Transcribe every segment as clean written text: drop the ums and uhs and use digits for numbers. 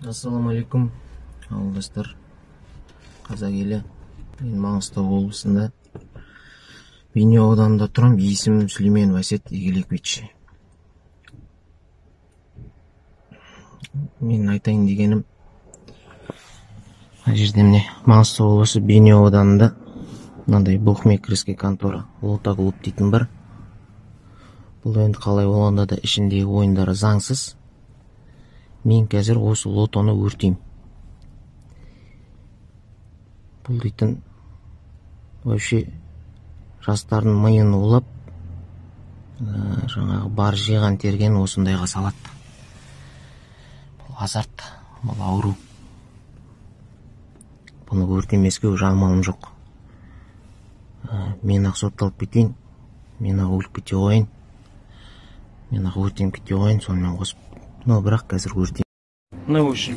Ассаламу алейкум, ауылдастар, қазақ елі. Мен Маңғыстау облысында Бейнеу ауданында тұрам. Есімім Сүлейменов Әсет Игілекович. Мен айтайын дегенім, мына жерде міне Маңғыстау облысы Бейнеу ауданында мынандай букмекерский контора Лото клуб дейтін бар. Бұл енді қалай болғанда да ішіндегі ойындары заңсыз. Мен қазір осы лотоны өртейм. Бұл дейтін вообще жастардың миын улап, жаңағы бар жиған терген осындайға салады. Бұл азарт, бұл ауру. Бұны өртемеске уже амалым жоқ. Мен ақ сотталып кетейін, мен ақ өліп кете қойын, мен ақ өртем кете қойын, сонымен қосып. Но бірақ қазір өртейм. Мына үшін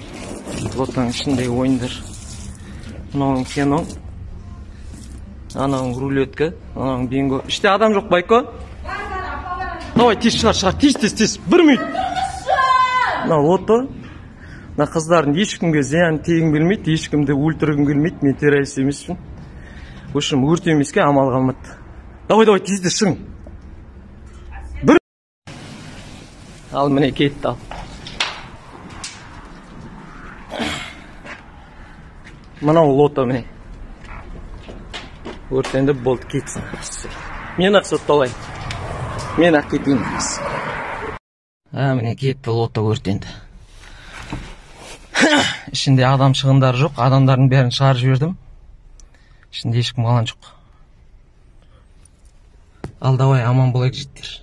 лотоның ішіндегі ойындар. Мынауың кено, анауың рулетка, анауың бинго. Іште адам жоқ, Байко? Давай тез шығар, тез. 1 минут. Мына лото. Мына қыздардың ешкімге зиян тегін келмейді, ешкімді өлтіргім келмейді. Мен террорист емеспін. Өшім өртемеске амал қалмады. Давай тезде шығың. Ал міне кетті ал. Мынау лото міне. Өртенді болды, кетсін. Мен ақ сотталайын. Мен ақ кетейін. Міне кетті, лото өртенді. Ішінде адам шығындары жоқ, адамдардың бәрін шығарып жібердім. Ішінде ешкім қалған жоқ. Ал давай аман болайық жеттер.